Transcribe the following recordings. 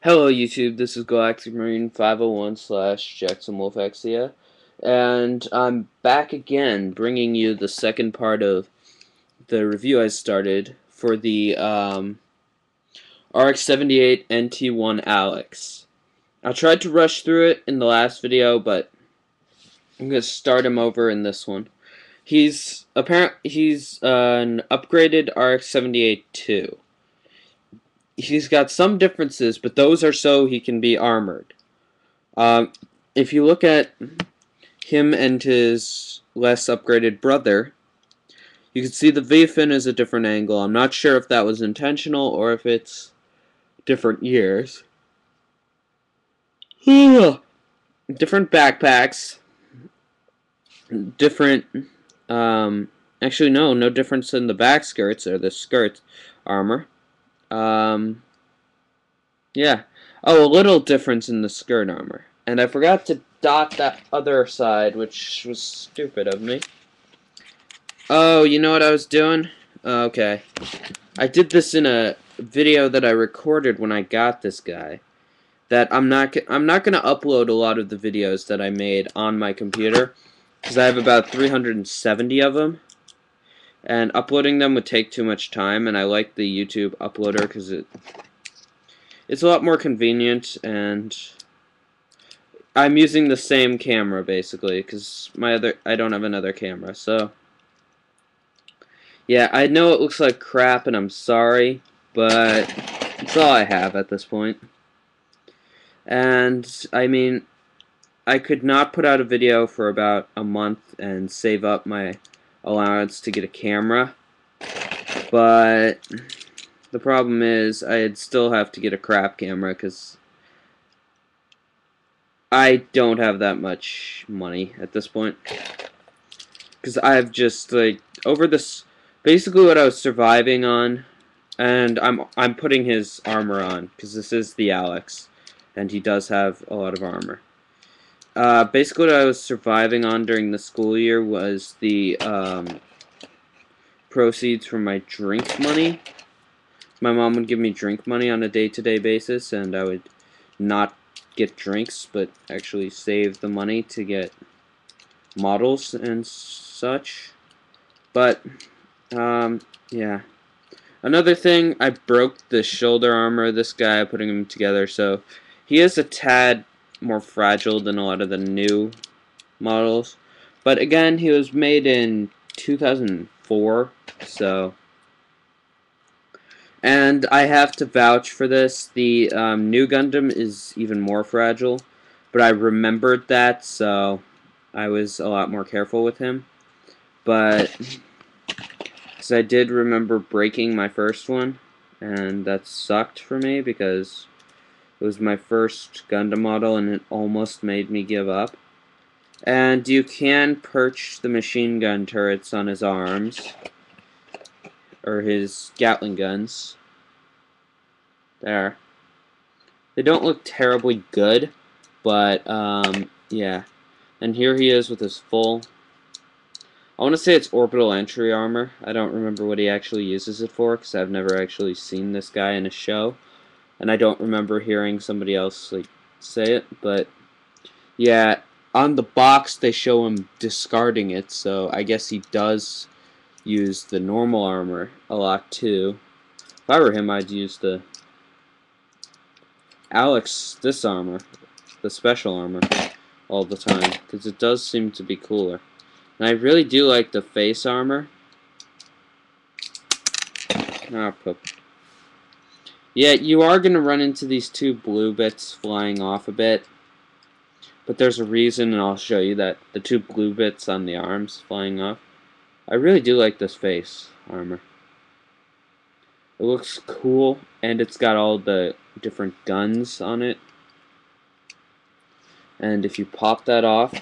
Hello YouTube, this is Galactic Marine 501 slash jexamwolfexia, and I'm back again bringing you the second part of the review I started for the RX-78 NT1 Alex. I tried to rush through it in the last video, but I'm going to start him over in this one. He's an upgraded RX-78 2. He's got some differences, but those are so he can be armored. Um, if you look at him and his less upgraded brother, you can see the V-fin is a different angle. I'm not sure if that was intentional or if it's different years. Different backpacks. Different, actually no difference in the back skirts or the skirt armor. Yeah. Oh, a little difference in the skirt armor. And I forgot to dot that other side, which was stupid of me. Oh, you know what I was doing? Okay. I did this in a video that I recorded when I got this guy. That I'm not gonna upload a lot of the videos that I made on my computer, because I have about 370 of them, and uploading them would take too much time. And I like the YouTube uploader because it's a lot more convenient, and I'm using the same camera basically because I don't have another camera. So yeah, I know it looks like crap, and I'm sorry, but it's all I have at this point. And I mean, I could not put out a video for about a month and save up my allowance to get a camera, but the problem is I'd still have to get a crap camera because I don't have that much money at this point. Because I've just, like, over this, basically what I was surviving on, and I'm putting his armor on, because this is the Alex, and he does have a lot of armor. Basically what I was surviving on during the school year was the, proceeds from my drink money. My mom would give me drink money on a day-to-day basis, and I would not get drinks, but actually save the money to get models and such. But yeah, another thing, I broke the shoulder armor of this guy putting him together, so he is a tad more fragile than a lot of the new models. But again, he was made in 2004, so, and I have to vouch for this. The new Gundam is even more fragile, but I remembered that, so I was a lot more careful with him. But because I did remember breaking my first one, and that sucked for me because it was my first Gundam model and it almost made me give up. And you can perch the machine gun turrets on his arms, or his Gatling guns. There. They don't look terribly good, but yeah. And here he is with his full, I want to say it's orbital entry armor. I don't remember what he actually uses it for, because I've never actually seen this guy in a show. And I don't remember hearing somebody else like say it, but yeah, on the box they show him discarding it, so I guess he does use the normal armor a lot too. If I were him, I'd use the this armor, the special armor, all the time, because it does seem to be cooler. And I really do like the face armor. Ah, poop. Yeah, you are going to run into these two blue bits flying off a bit. But there's a reason, and I'll show you that. The two blue bits on the arms flying off. I really do like this face armor. It looks cool, and it's got all the different guns on it. And if you pop that off,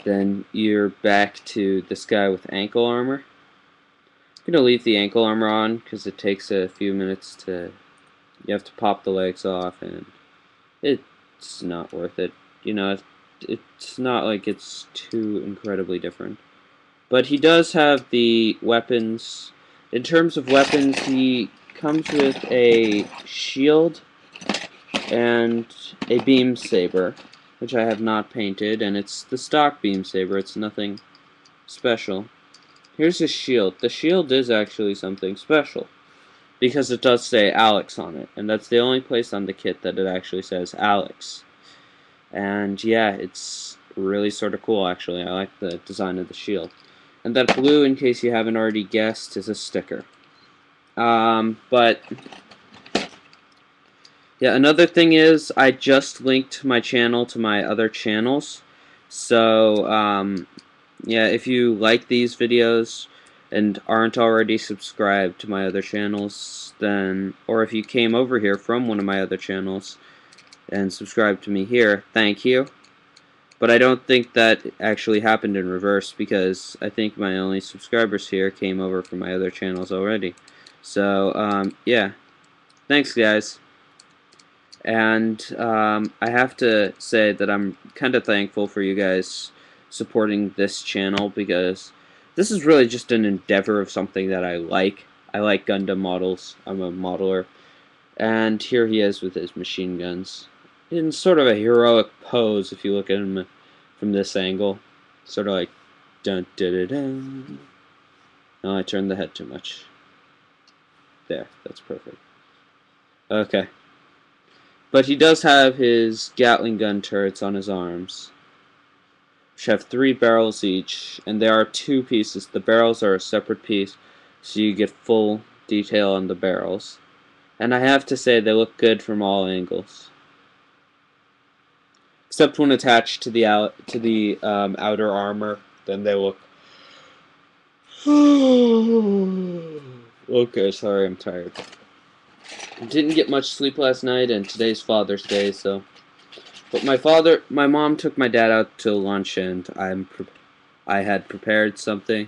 then you're back to this guy with ankle armor. I'm going to leave the ankle armor on because it takes a few minutes to, you have to pop the legs off, and it's not worth it. You know, it's not like it's too incredibly different. But he does have the weapons. In terms of weapons, he comes with a shield and a beam saber, which I have not painted, and it's the stock beam saber. It's nothing special. Here's his shield. The shield is actually something special, because it does say Alex on it, and that's the only place on the kit that it actually says Alex. And yeah, it's really sort of cool, actually. I like the design of the shield. And that blue, in case you haven't already guessed, is a sticker. But yeah, another thing is I just linked my channel to my other channels. So yeah, if you like these videos and aren't already subscribed to my other channels, then, or if you came over here from one of my other channels and subscribed to me here, thank you. But I don't think that actually happened in reverse, because I think my only subscribers here came over from my other channels already. So, yeah. Thanks, guys. And I have to say that I'm kind of thankful for you guys supporting this channel, because this is really just an endeavor of something that I like. I like Gundam models. I'm a modeler. And here he is with his machine guns, in sort of a heroic pose if you look at him from this angle. Sort of like dun dun dun dun. No, I turned the head too much. There, that's perfect. Okay. But he does have his Gatling gun turrets on his arms, which have 3 barrels each, and there are 2 pieces. The barrels are a separate piece, so you get full detail on the barrels. And I have to say, they look good from all angles, except when attached to the outer armor. Then they look. Okay, sorry, I'm tired. I didn't get much sleep last night, and today's Father's Day, so. But my mom took my dad out to lunch, and I had prepared something.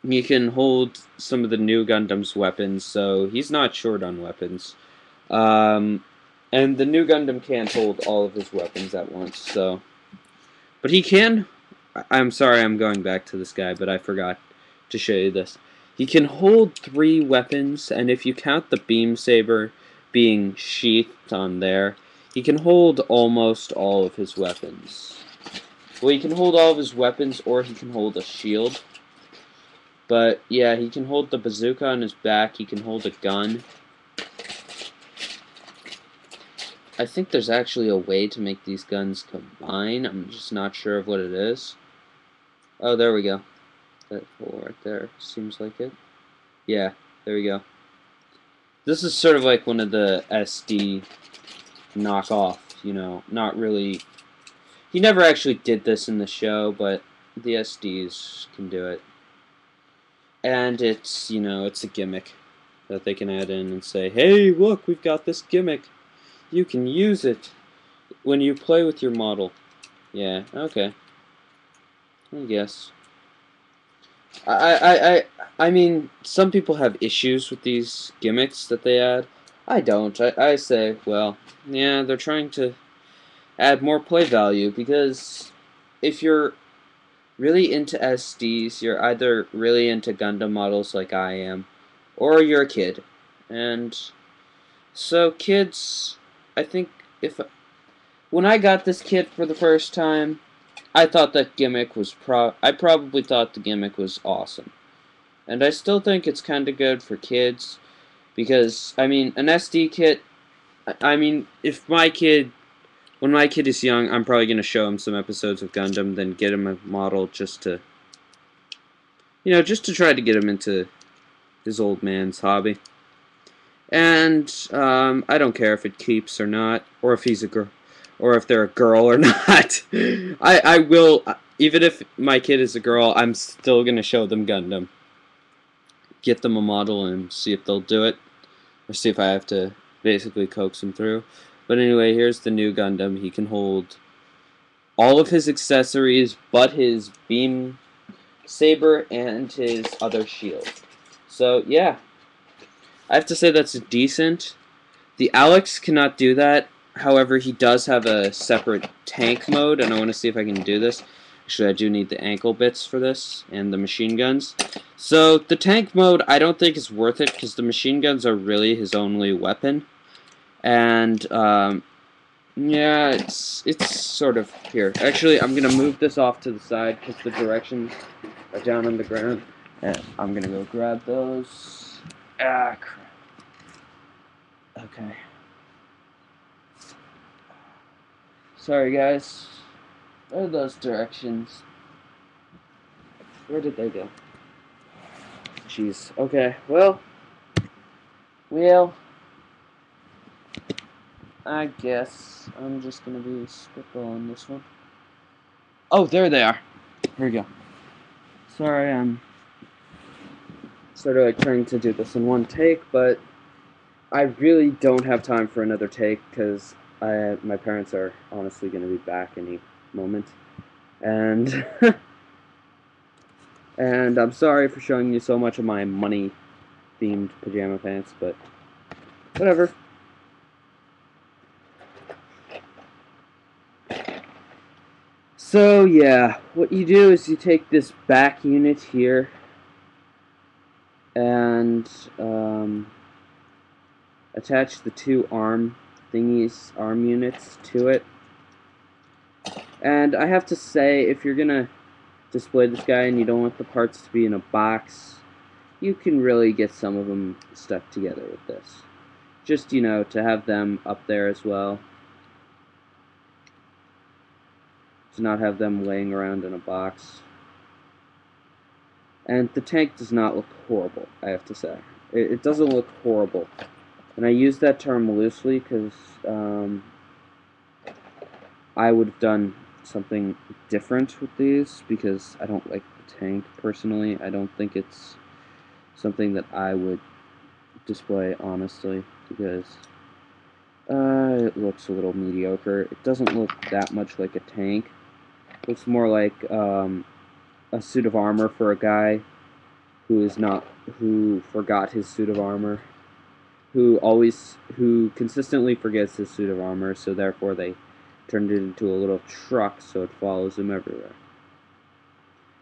He can hold some of the new Gundam's weapons, so he's not short on weapons. And the new Gundam can't hold all of his weapons at once, so. But he can. I'm sorry I'm going back to this guy, but I forgot to show you this. He can hold 3 weapons, and if you count the beam saber being sheathed on there, he can hold almost all of his weapons. Well, he can hold all of his weapons, or he can hold a shield. But yeah, he can hold the bazooka on his back, he can hold a gun. I think there's actually a way to make these guns combine. I'm just not sure of what it is. Oh, there we go. That hole right there seems like it. Yeah, there we go. This is sort of like one of the SD knockoff, you know, not really. He never actually did this in the show, but the SDs can do it. And it's, you know, it's a gimmick that they can add in and say, hey, look, we've got this gimmick. You can use it when you play with your model. Yeah, okay. I guess. I mean, some people have issues with these gimmicks that they add. I don't. I say, well, yeah, they're trying to add more play value, because if you're really into SDs, you're either really into Gundam models like I am, or you're a kid. And so kids, I think when I got this kit for the first time, I thought that gimmick was I probably thought the gimmick was awesome. And I still think it's kind of good for kids, because, I mean, an SD kit, I mean, when my kid is young, I'm probably going to show him some episodes of Gundam, then get him a model just to, you know, just to try to get him into his old man's hobby. And I don't care if it keeps or not, or if he's a girl, or if they're a girl or not. I will, even if my kid is a girl, I'm still going to show them Gundam. Get them a model and see if they'll do it, or see if I have to basically coax them through. But anyway, here's the new Gundam. He can hold all of his accessories but his beam saber and his other shield. So, yeah. I have to say that's decent. The Alex cannot do that. However, he does have a separate tank mode, and I want to see if I can do this. Actually, I do need the ankle bits for this, and the machine guns. So, the tank mode, I don't think is worth it, because the machine guns are really his only weapon. And, yeah, it's sort of here. Actually, I'm going to move this off to the side, because the directions are down on the ground. And I'm going to go grab those. Ah, crap. Okay. Sorry, guys. Where are those directions? Where did they go? Jeez. Okay, well, I guess I'm just gonna be spitballing this one. Oh, there they are. Here we go. Sorry, I'm sort of like trying to do this in one take, but I really don't have time for another take because my parents are honestly gonna be back any moment, and and I'm sorry for showing you so much of my money-themed pajama pants, but whatever. So yeah, what you do is you take this back unit here and attach the two arm units to it. And I have to say, if you're gonna display this guy and you don't want the parts to be in a box, you can really get some of them stuck together with this. Just, you know, to have them up there as well. To not have them laying around in a box. And the tank does not look horrible, I have to say. It doesn't look horrible. And I use that term loosely because I would have done something different with these because I don't like the tank personally. I don't think it's something that I would display, honestly, because it looks a little mediocre. It doesn't look that much like a tank. It looks more like a suit of armor for a guy who forgot his suit of armor, who consistently forgets his suit of armor, so therefore they turned it into a little truck so it follows him everywhere.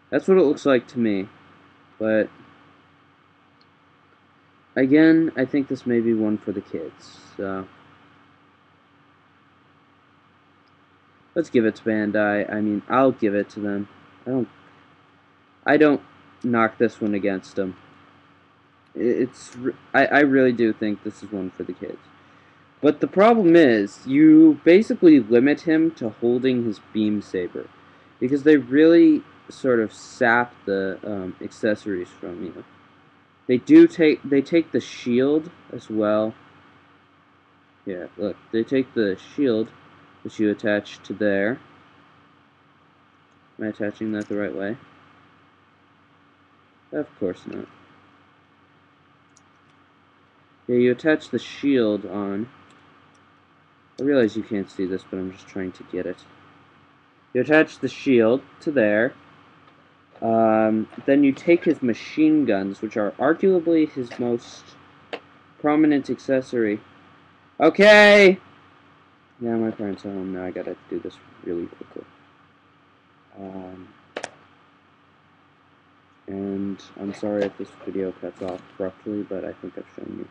That's what it looks like to me, but again, I think this may be one for the kids, so let's give it to Bandai. I mean, I'll give it to them. I don't knock this one against them. I really do think this is one for the kids. But the problem is, you basically limit him to holding his beam saber, because they really sort of sap the accessories from you. They take the shield as well. Yeah, look, they take the shield, which you attach to there. Am I attaching that the right way? Of course not. Yeah, you attach the shield on. I realize you can't see this, but I'm just trying to get it. You attach the shield to there. Then you take his machine guns, which are arguably his most prominent accessory. Okay! Yeah, my parents are home now. I gotta do this really quickly. And I'm sorry if this video cuts off abruptly, but I think I've shown you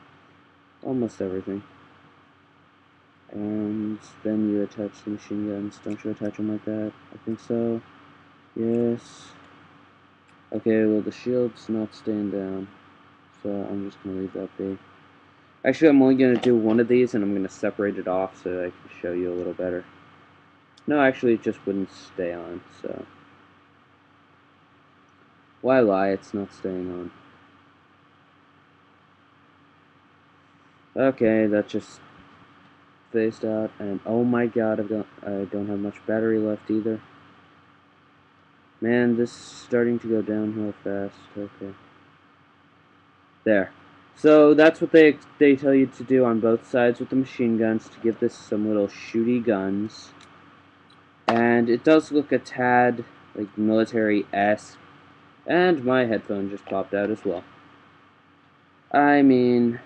almost everything. And then you attach the machine guns. Don't you attach them like that? I think so. Yes. Okay, well the shield's not staying down, so I'm just going to leave that be. Actually, I'm only going to do one of these, and I'm going to separate it off so I can show you a little better. No, actually, it just wouldn't stay on, so... Why lie? It's not staying on. Okay, that just phased out, and oh my god, I don't have much battery left either. Man, this is starting to go downhill fast. Okay. There. So that's what they tell you to do on both sides with the machine guns, to give this some little shooty guns. And it does look a tad like military-esque. And my headphone just popped out as well. I mean,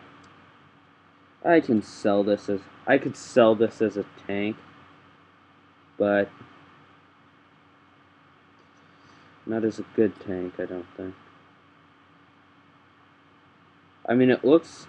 I could sell this as a tank, but Not as a good tank, I don't think. I mean, it looks